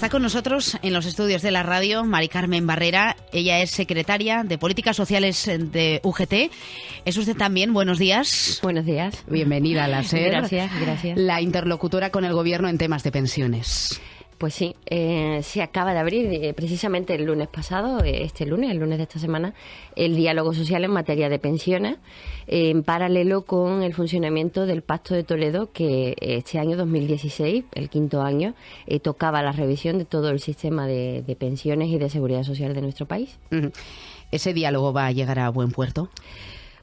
Está con nosotros en los estudios de la radio Mari Carmen Barrera. Ella es secretaria de Políticas Sociales de UGT. Es usted también, buenos días. Buenos días. Bienvenida a la SER. Gracias. La interlocutora con el Gobierno en temas de pensiones. Pues sí, se acaba de abrir precisamente el lunes pasado, el lunes de esta semana, el diálogo social en materia de pensiones, en paralelo con el funcionamiento del Pacto de Toledo, que este año 2016, el quinto año, tocaba la revisión de todo el sistema de pensiones y de seguridad social de nuestro país. ¿Ese diálogo va a llegar a buen puerto?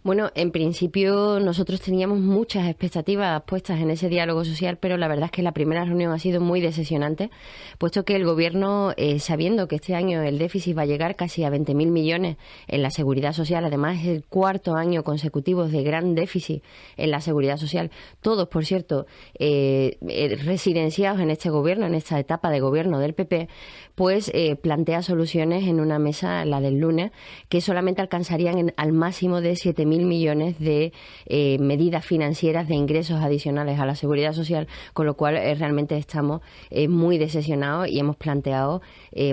Bueno, en principio nosotros teníamos muchas expectativas puestas en ese diálogo social, pero la verdad es que la primera reunión ha sido muy decepcionante, puesto que el Gobierno, sabiendo que este año el déficit va a llegar casi a 20.000 millones en la seguridad social, además es el cuarto año consecutivo de gran déficit en la seguridad social, todos, por cierto, residenciados en este Gobierno, en esta etapa de Gobierno del PP, pues plantea soluciones en una mesa, la del lunes, que solamente alcanzarían al máximo de 7.000 millones de medidas financieras de ingresos adicionales a la seguridad social, con lo cual realmente estamos muy decepcionados y hemos planteado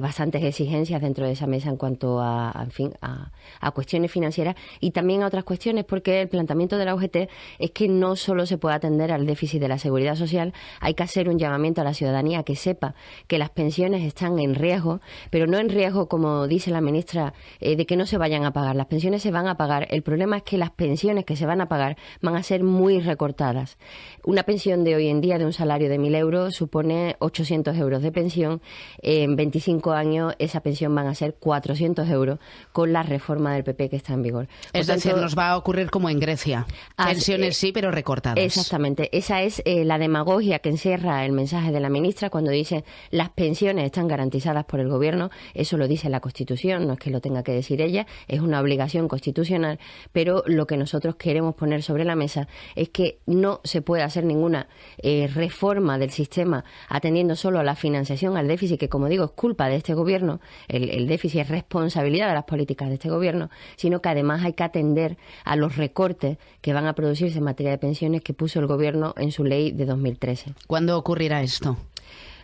bastantes exigencias dentro de esa mesa en cuanto a cuestiones financieras y también a otras cuestiones, porque el planteamiento de la UGT es que no solo se puede atender al déficit de la seguridad social, hay que hacer un llamamiento a la ciudadanía que sepa que las pensiones están en riesgo, pero no en riesgo, como dice la ministra, de que no se vayan a pagar. Las pensiones se van a pagar. El problema es que las pensiones que se van a pagar van a ser muy recortadas. Una pensión de hoy en día de un salario de 1.000 euros supone 800 euros de pensión. En 25 años esa pensión van a ser 400 euros con la reforma del PP que está en vigor. Es decir, nos va a ocurrir como en Grecia. Pensiones sí, pero recortadas. Exactamente. Esa es la demagogia que encierra el mensaje de la ministra cuando dice las pensiones están garantizadas por el Gobierno. Eso lo dice la Constitución, no es que lo tenga que decir ella, es una obligación constitucional, pero lo que nosotros queremos poner sobre la mesa es que no se puede hacer ninguna reforma del sistema atendiendo solo a la financiación, al déficit, que como digo es culpa de este Gobierno, el déficit es responsabilidad de las políticas de este Gobierno, sino que además hay que atender a los recortes que van a producirse en materia de pensiones que puso el Gobierno en su ley de 2013. ¿Cuándo ocurrirá esto?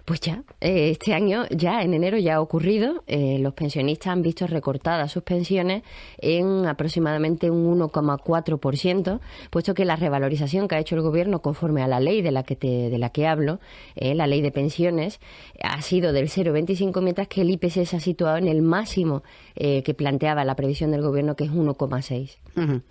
Pues ya, este año, ya en enero ya ha ocurrido. Los pensionistas han visto recortadas sus pensiones en aproximadamente un 1,4%, puesto que la revalorización que ha hecho el Gobierno conforme a la ley de la que hablo, la ley de pensiones, ha sido del 0,25, mientras que el IPC se ha situado en el máximo que planteaba la previsión del Gobierno, que es 1,6.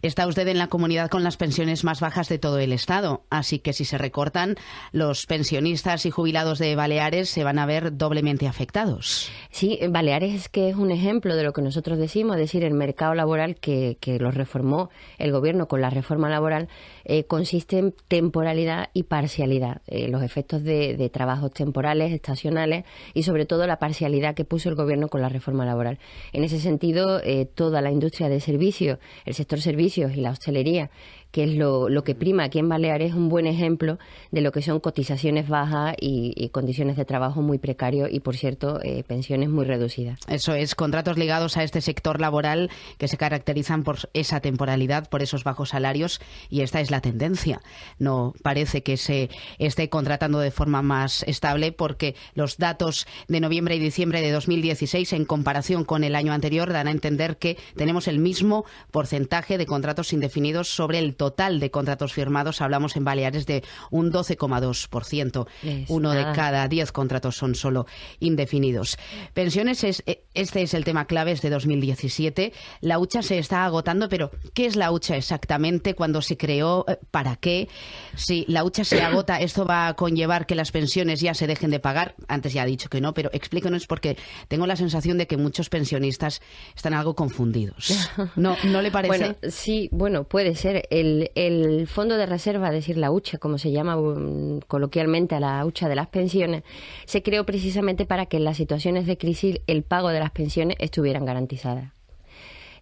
Está usted en la comunidad con las pensiones más bajas de todo el Estado, así que si se recortan, los pensionistas y jubilados de Baleares se van a ver doblemente afectados. Sí, Baleares es que es un ejemplo de lo que nosotros decimos, es decir, el mercado laboral que lo reformó el Gobierno con la reforma laboral consiste en temporalidad y parcialidad. Los efectos de trabajos temporales, estacionales y sobre todo la parcialidad que puso el Gobierno con la reforma laboral. En ese sentido, toda la industria de servicios, el sector servicios y la hostelería, que es lo que prima aquí en Baleares, es un buen ejemplo de lo que son cotizaciones bajas y condiciones de trabajo muy precarios y, por cierto, pensiones muy reducidas. Eso es, contratos ligados a este sector laboral que se caracterizan por esa temporalidad, por esos bajos salarios, y esta es la tendencia. No parece que se esté contratando de forma más estable, porque los datos de noviembre y diciembre de 2016, en comparación con el año anterior, dan a entender que tenemos el mismo porcentaje de contratos indefinidos sobre el total de contratos firmados. Hablamos en Baleares de un 12,2%. Uno de cada 10 contratos son solo indefinidos. Pensiones, este es el tema clave de 2017. La hucha se está agotando, pero ¿qué es la hucha exactamente? ¿Cuándo se creó? ¿Para qué? Si la hucha se agota, ¿esto va a conllevar que las pensiones ya se dejen de pagar? Antes ya ha dicho que no, pero explíquenos, porque tengo la sensación de que muchos pensionistas están algo confundidos. ¿No le parece? Bueno, sí, puede ser. El fondo de reserva, es decir, la hucha, como se llama coloquialmente a la hucha de las pensiones, se creó precisamente para que en las situaciones de crisis el pago de las pensiones estuvieran garantizadas.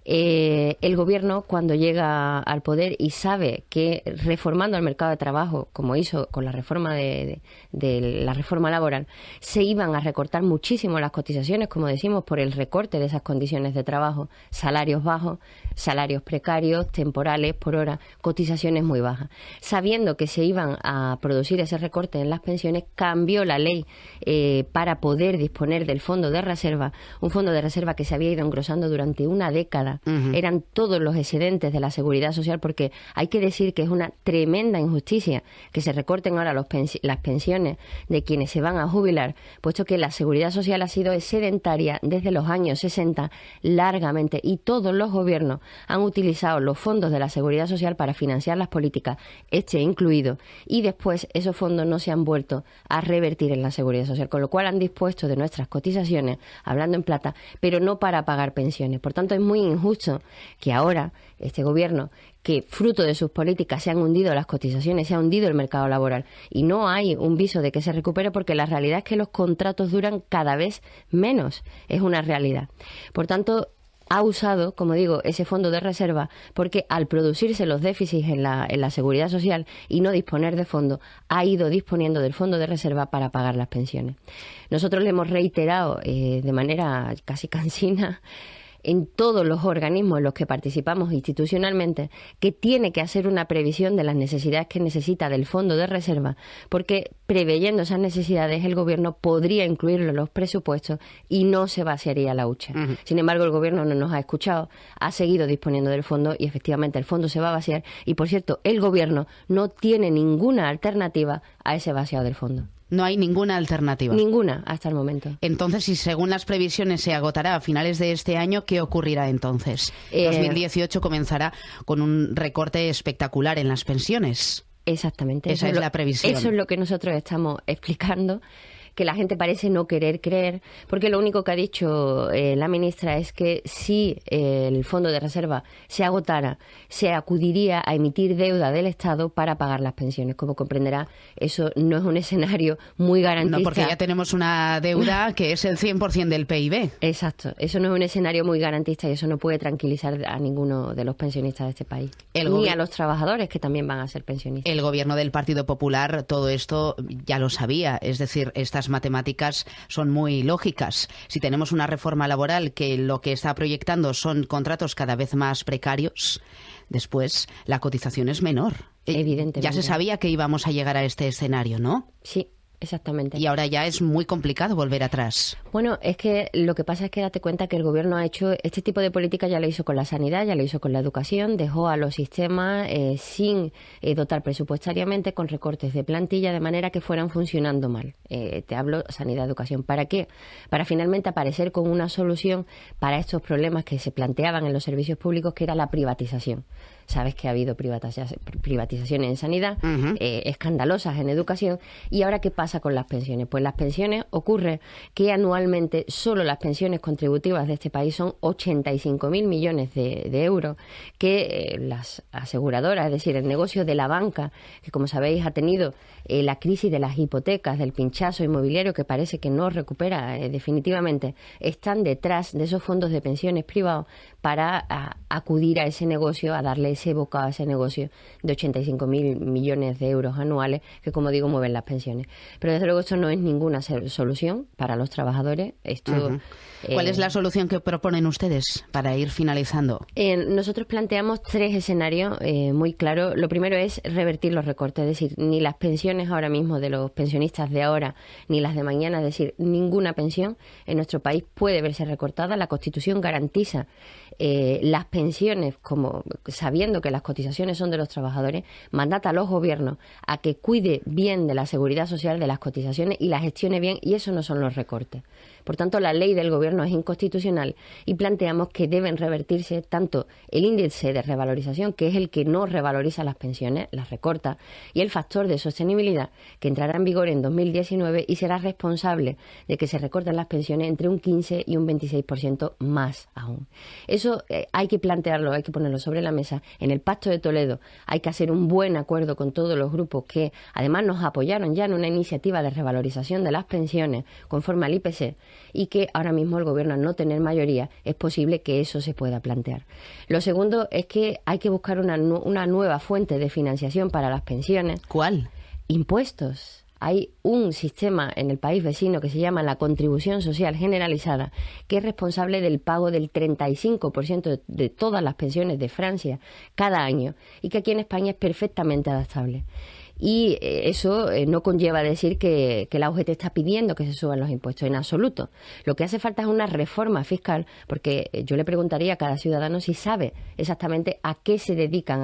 El gobierno, cuando llega al poder y sabe que reformando el mercado de trabajo, como hizo con la reforma de la reforma laboral, se iban a recortar muchísimo las cotizaciones, como decimos, por el recorte de esas condiciones de trabajo, salarios bajos, salarios precarios, temporales, por hora, cotizaciones muy bajas. Sabiendo que se iban a producir ese recorte en las pensiones, cambió la ley para poder disponer del fondo de reserva, un fondo de reserva que se había ido engrosando durante una década. Eran todos los excedentes de la Seguridad Social, porque hay que decir que es una tremenda injusticia que se recorten ahora las pensiones de quienes se van a jubilar, puesto que la Seguridad Social ha sido excedentaria desde los años 60 largamente, y todos los gobiernos han utilizado los fondos de la Seguridad Social para financiar las políticas, este incluido, y después esos fondos no se han vuelto a revertir en la Seguridad Social, con lo cual han dispuesto de nuestras cotizaciones, hablando en plata, pero no para pagar pensiones. Por tanto, es muy injusto que ahora este gobierno, que fruto de sus políticas se han hundido las cotizaciones, se ha hundido el mercado laboral y no hay un viso de que se recupere, porque la realidad es que los contratos duran cada vez menos, es una realidad. Por tanto, ha usado, como digo, ese fondo de reserva, porque al producirse los déficits en la Seguridad Social y no disponer de fondo, ha ido disponiendo del fondo de reserva para pagar las pensiones. Nosotros le hemos reiterado de manera casi cansina en todos los organismos en los que participamos institucionalmente, que tiene que hacer una previsión de las necesidades que necesita del fondo de reserva, porque preveyendo esas necesidades el gobierno podría incluirlo en los presupuestos y no se vaciaría la hucha. Sin embargo, el gobierno no nos ha escuchado, ha seguido disponiendo del fondo y efectivamente el fondo se va a vaciar y, por cierto, el gobierno no tiene ninguna alternativa a ese vaciado del fondo. No hay ninguna alternativa. Ninguna, hasta el momento. Entonces, si según las previsiones se agotará a finales de este año, ¿qué ocurrirá entonces? 2018 comenzará con un recorte espectacular en las pensiones. Exactamente. Esa es la previsión. Eso es lo que nosotros estamos explicando, que la gente parece no querer creer, porque lo único que ha dicho la ministra es que si el fondo de reserva se agotara, se acudiría a emitir deuda del Estado para pagar las pensiones. Como comprenderá, eso no es un escenario muy garantista. No, porque ya tenemos una deuda que es el 100% del PIB. Exacto, eso no es un escenario muy garantista y eso no puede tranquilizar a ninguno de los pensionistas de este país, ni a los trabajadores, que también van a ser pensionistas. El gobierno del Partido Popular todo esto ya lo sabía, es decir, estas matemáticas son muy lógicas. Si tenemos una reforma laboral que lo que está proyectando son contratos cada vez más precarios, después la cotización es menor. Evidentemente. Ya se sabía que íbamos a llegar a este escenario, ¿no? Sí. Exactamente. Y ahora ya es muy complicado volver atrás. Bueno, es que lo que pasa es que date cuenta que el gobierno ha hecho este tipo de política, ya lo hizo con la sanidad, ya lo hizo con la educación, dejó a los sistemas sin dotar presupuestariamente, con recortes de plantilla, de manera que fueran funcionando mal. Te hablo sanidad, educación. ¿Para qué? Para finalmente aparecer con una solución para estos problemas que se planteaban en los servicios públicos, que era la privatización. Sabes que ha habido privatizaciones en sanidad, escandalosas en educación. ¿Y ahora qué pasa con las pensiones? Pues las pensiones, ocurre que anualmente solo las pensiones contributivas de este país son 85.000 millones de euros, que las aseguradoras, es decir, el negocio de la banca, que como sabéis ha tenido la crisis de las hipotecas, del pinchazo inmobiliario que parece que no recupera definitivamente, están detrás de esos fondos de pensiones privados para acudir a ese negocio, a darle ese bocado a ese negocio de 85.000 millones de euros anuales, que como digo mueven las pensiones. Pero desde luego esto no es ninguna solución para los trabajadores. Esto, ¿Cuál es la solución que proponen ustedes para ir finalizando? Nosotros planteamos 3 escenarios muy claros. Lo primero es revertir los recortes, es decir, ni las pensiones ahora mismo de los pensionistas de ahora ni las de mañana, es decir, ninguna pensión en nuestro país puede verse recortada. La Constitución garantiza las pensiones, como sabiendo que las cotizaciones son de los trabajadores, mandata a los gobiernos a que cuide bien de la seguridad social, de las cotizaciones y las gestione bien, y eso no son los recortes. Por tanto, la ley del gobierno es inconstitucional y planteamos que deben revertirse tanto el índice de revalorización, que es el que no revaloriza las pensiones, las recorta, y el factor de sostenibilidad, flexibilidad que entrará en vigor en 2019 y será responsable de que se recorten las pensiones entre un 15 y un 26% más aún. Eso hay que plantearlo, hay que ponerlo sobre la mesa. En el Pacto de Toledo hay que hacer un buen acuerdo con todos los grupos que además nos apoyaron ya en una iniciativa de revalorización de las pensiones conforme al IPC, y que ahora mismo el Gobierno, al no tener mayoría, es posible que eso se pueda plantear. Lo segundo es que hay que buscar una nueva fuente de financiación para las pensiones. ¿Cuál? Impuestos. Hay un sistema en el país vecino que se llama la contribución social generalizada, que es responsable del pago del 35% de todas las pensiones de Francia cada año, y que aquí en España es perfectamente adaptable. Y eso no conlleva decir que la UGT está pidiendo que se suban los impuestos, en absoluto. Lo que hace falta es una reforma fiscal, porque yo le preguntaría a cada ciudadano si sabe exactamente a qué se dedican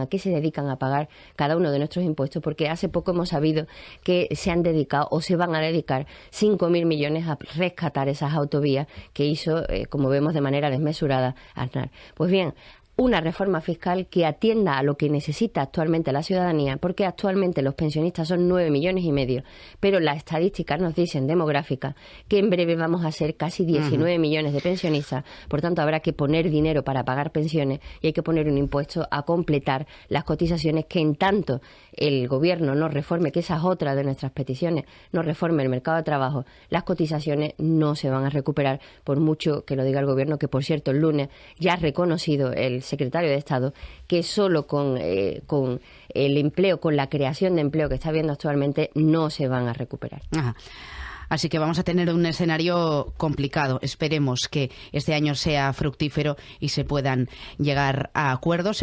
a pagar cada uno de nuestros impuestos, porque hace poco hemos sabido que se han dedicado o se van a dedicar 5.000 millones a rescatar esas autovías que hizo, como vemos, de manera desmesurada Aznar. Pues bien, una reforma fiscal que atienda a lo que necesita actualmente la ciudadanía, porque actualmente los pensionistas son 9,5 millones, pero las estadísticas nos dicen, demográficas, que en breve vamos a ser casi 19 millones de pensionistas. Por tanto, habrá que poner dinero para pagar pensiones y hay que poner un impuesto a completar las cotizaciones, que en tanto el Gobierno no reforme, que esa es otra de nuestras peticiones, no reforme el mercado de trabajo, las cotizaciones no se van a recuperar, por mucho que lo diga el Gobierno, que por cierto el lunes ya ha reconocido el secretario de Estado que solo con el empleo, con la creación de empleo que está habiendo actualmente, no se van a recuperar. Ajá. Así que vamos a tener un escenario complicado. Esperemos que este año sea fructífero y se pueda llegar a acuerdos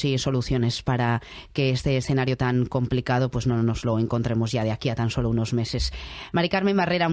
y soluciones para que este escenario tan complicado pues no nos lo encontremos ya de aquí a tan solo unos meses. Mari Carmen Barrera.